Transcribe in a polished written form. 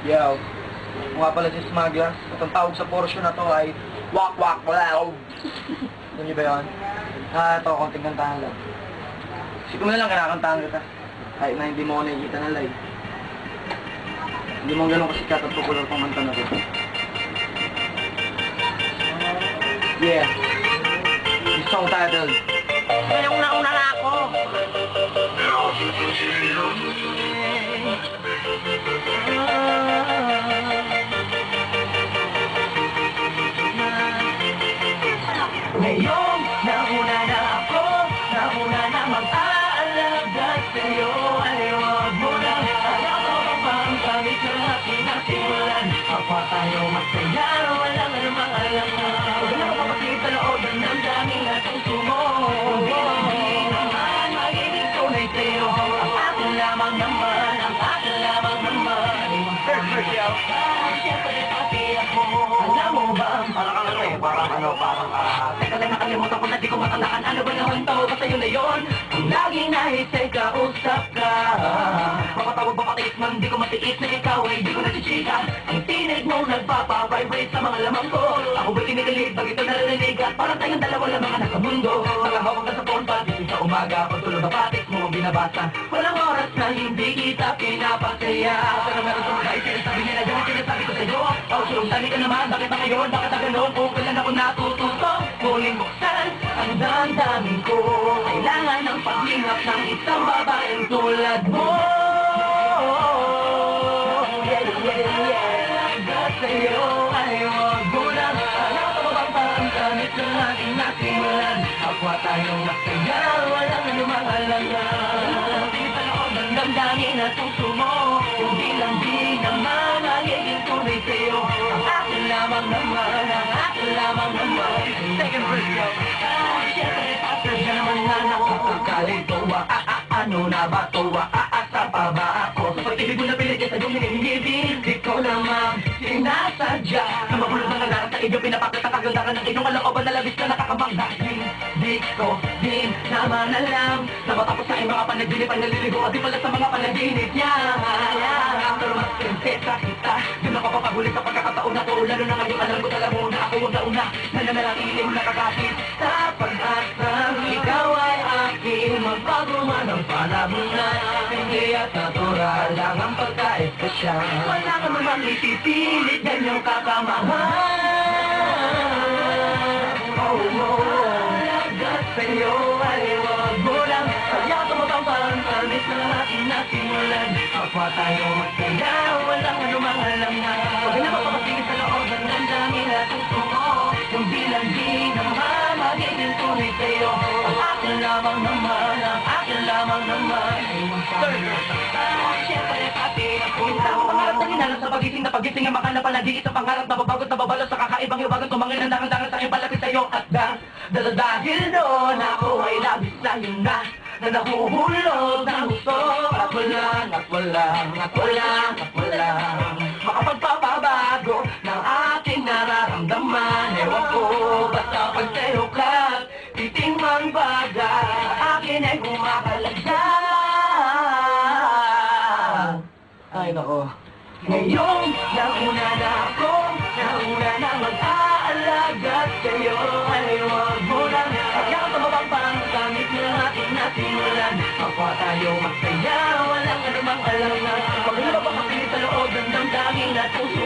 Yo, nga pala si Smuggler. At ang tawag sa portion na to ay wak wak wow. Alam niyo ba yun? Ito, konting kantahan lang. Siguro na lang kinakantahan kita. Kahit na hindi mo ako nakikita na live. Hindi mo ganun kasikat at popular pang kanta na to. Yeah. Yung song titled Ngayong nauna na ako. Ngayong nauna na ako, nauna na mag-aalagad sa'yo. Ay, wag mo na, ayaw ko pang gamit na natin na simulan. Kapwa tayo masaya, walang namang alam na. Huwag na kapapagigit sa loob ng daming atong sumo. Hindi naman magiging tunay sa'yo. Ang akin lamang naman, ang akin lamang naman. Siyempre pati ako. Alam mo ba, parang teka lang, nakalimutan ko na di ko matandaan. Ano ba naman to? Basta yun na yun. Ang laging nahisay kausap ka. Mapatawag ba patiis man, di ko matiis na ikaw ay di ko nasichika. Ang tinig mo nagpapa-vibrate sa mga lamang ko. Ako ba'y kinikilig, pag ito narinig at parang tayong dalawa lang mga nasa mundo. Nakahawak ka sa phone pad, gising sa umaga, pagtulog na patik mo ang binabasa. Walang oras na hindi kita pinapasaya. Pero meron sa mga sinasabi nila, dahil sinasabi ko sa'yo. Sulong tani ka naman, bakit ba ngayon, bakit na gano'n? Kung kailan ako natututo, muling buksan ang damdamin ko. Kailangan ng paglingap ng isang babaeng tulad mo. Yeah, yeah, yeah. Agad sa'yo ay huwag mo lang. Ayaw ka ba bang gamit ng ating nasimulan? Kapwa tayong masaya, walang anumang alangan. Di sa loob ng damdamin at puso mo. Hindi lang di naman magiging tunay sa'yo. Ang akin lamang naman, ang akin lamang naman. Second verse, yo. Siyempre, after siya naman na nakapagkalito. Ano na ba to? Aasa pa ba ako? Sa pag-ibig mo na piligid sa iyong hinihibig. Di ko naman sinasadya na mabulog na nagarat sa inyo. Pinapakit ang kagandahan ng inyong kalooban na labis na nakakabangga. Di ko din naman alam na matapos sa mga panaginip ang naliligo at di pala sa mga panaginip niya. Pero mas prinsesa kita. Yun ako papagulit sa pagkakataon na to. Lalo na ngayon alam ko talaga muna ako huwag na una na nananatiling nakakapit sa pag-asang ikaw ay aking magbago man ang palamunan. Hindi at natural lang ang pagka-espesyal. Wala ka namang itipilit ganyang kakamahal. Oh, agad sa'yo ay huwag mo lang. Kaya tumabang parang tamis na ating nasimulan. Kapwa tayo masaya, walang anumang alam na. Huwag na mapapagigit sa loob ng damdamin at puso mo. Hindi lang di naman magiging tunay sa'yo. Ang akin lamang naman, ang akin lamang naman. Siyempre pati ako. Ang pangarap na hinalang sa pagising na pagising ang makanap na di isang pangarap na babagot na babalo sa kakaibang iwagan. Tumangin ang dahan-dahan sa aking palapit sa'yo at dahil doon ako ay labis na yun na nahuhulog ng gusto. At walang makapagpapabago ng aking nararamdaman. Ewan ko, basta pag sa'yo ka titing mang bagay, akin ay kumakalagda. Ay nako. Ngayong nauna na ako, nauna na mag-aalagat sa'yo. Ay huwag mo lang, ayaw ka ba bang gamit na ating nasimulan? Kapwa tayo masaya, walang anumang alam na. Huwag na ba makapilit sa loob ng damdamin at puso